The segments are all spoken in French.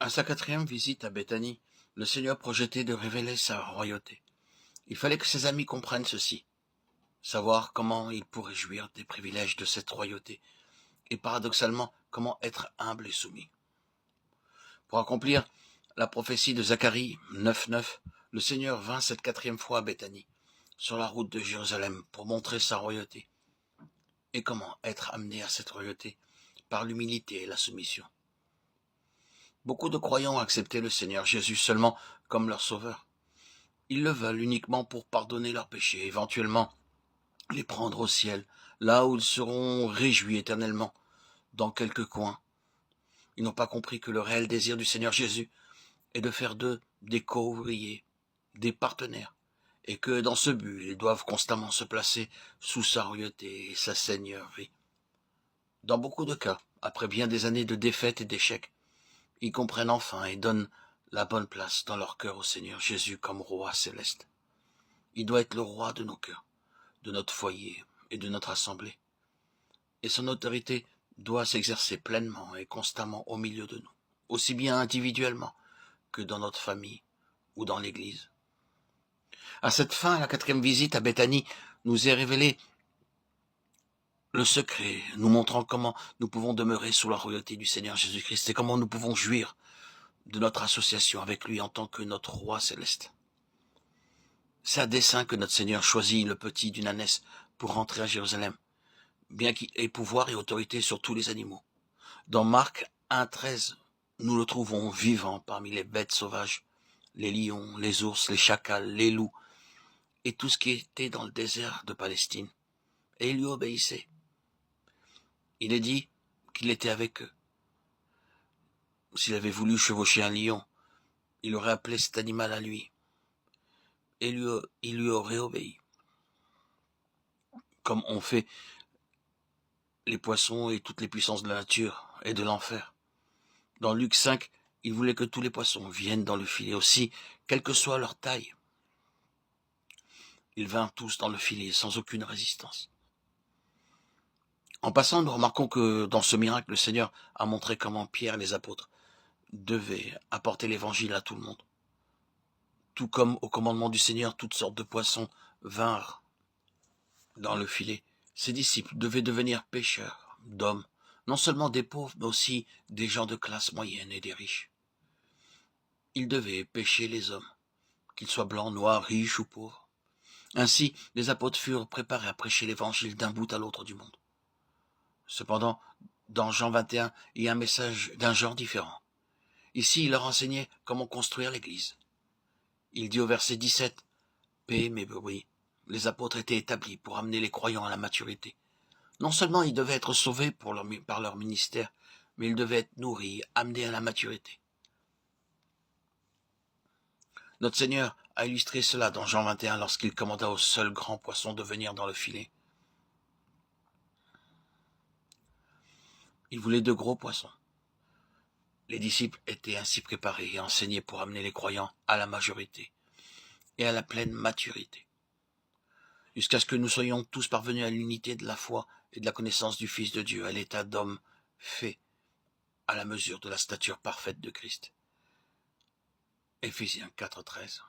À sa quatrième visite à Béthanie, le Seigneur projetait de révéler sa royauté. Il fallait que ses amis comprennent ceci, savoir comment ils pourraient jouir des privilèges de cette royauté, et paradoxalement, comment être humble et soumis. Pour accomplir la prophétie de Zacharie 9.9, le Seigneur vint cette quatrième fois à Béthanie, sur la route de Jérusalem, pour montrer sa royauté. Et comment être amené à cette royauté? Par l'humilité et la soumission. Beaucoup de croyants ont accepté le Seigneur Jésus seulement comme leur sauveur. Ils le veulent uniquement pour pardonner leurs péchés, éventuellement les prendre au ciel, là où ils seront réjouis éternellement, dans quelque coin. Ils n'ont pas compris que le réel désir du Seigneur Jésus est de faire d'eux des co-ouvriers, des partenaires, et que dans ce but, ils doivent constamment se placer sous sa royauté et sa seigneurie. Dans beaucoup de cas, après bien des années de défaites et d'échecs, ils comprennent enfin et donnent la bonne place dans leur cœur au Seigneur Jésus comme roi céleste. Il doit être le roi de nos cœurs, de notre foyer et de notre assemblée. Et son autorité doit s'exercer pleinement et constamment au milieu de nous, aussi bien individuellement que dans notre famille ou dans l'Église. À cette fin, la quatrième visite à Béthanie nous est révélée le secret, nous montrant comment nous pouvons demeurer sous la royauté du Seigneur Jésus-Christ et comment nous pouvons jouir de notre association avec lui en tant que notre roi céleste. C'est à dessein que notre Seigneur choisit le petit d'une ânesse pour rentrer à Jérusalem, bien qu'il ait pouvoir et autorité sur tous les animaux. Dans Marc 1.13, nous le trouvons vivant parmi les bêtes sauvages, les lions, les ours, les chacals, les loups, et tout ce qui était dans le désert de Palestine. Et ils lui obéissaient. Il est dit qu'il était avec eux. S'il avait voulu chevaucher un lion, il aurait appelé cet animal à lui, et il lui aurait obéi. Comme on fait les poissons et toutes les puissances de la nature et de l'enfer. Dans Luc 5, il voulait que tous les poissons viennent dans le filet aussi, quelle que soit leur taille. Ils vinrent tous dans le filet sans aucune résistance. En passant, nous remarquons que dans ce miracle, le Seigneur a montré comment Pierre et les apôtres devaient apporter l'évangile à tout le monde. Tout comme au commandement du Seigneur, toutes sortes de poissons vinrent dans le filet. Ses disciples devaient devenir pêcheurs d'hommes, non seulement des pauvres, mais aussi des gens de classe moyenne et des riches. Ils devaient pêcher les hommes, qu'ils soient blancs, noirs, riches ou pauvres. Ainsi, les apôtres furent préparés à prêcher l'évangile d'un bout à l'autre du monde. Cependant, dans Jean 21, il y a un message d'un genre différent. Ici, il leur enseignait comment construire l'Église. Il dit au verset 17, « Paix, mais oui, les apôtres étaient établis pour amener les croyants à la maturité. Non seulement ils devaient être sauvés par leur ministère, mais ils devaient être nourris, amenés à la maturité. » Notre Seigneur a illustré cela dans Jean 21 lorsqu'il commanda au seul grand poisson de venir dans le filet. Il voulait de gros poissons. Les disciples étaient ainsi préparés et enseignés pour amener les croyants à la majorité et à la pleine maturité, jusqu'à ce que nous soyons tous parvenus à l'unité de la foi et de la connaissance du Fils de Dieu, à l'état d'homme fait à la mesure de la stature parfaite de Christ. Éphésiens 4.13.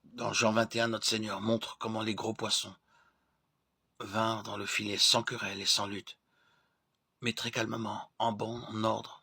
Dans Jean 21, notre Seigneur montre comment les gros poissons vinrent dans le filet sans querelle et sans lutte, mais très calmement, en bon ordre,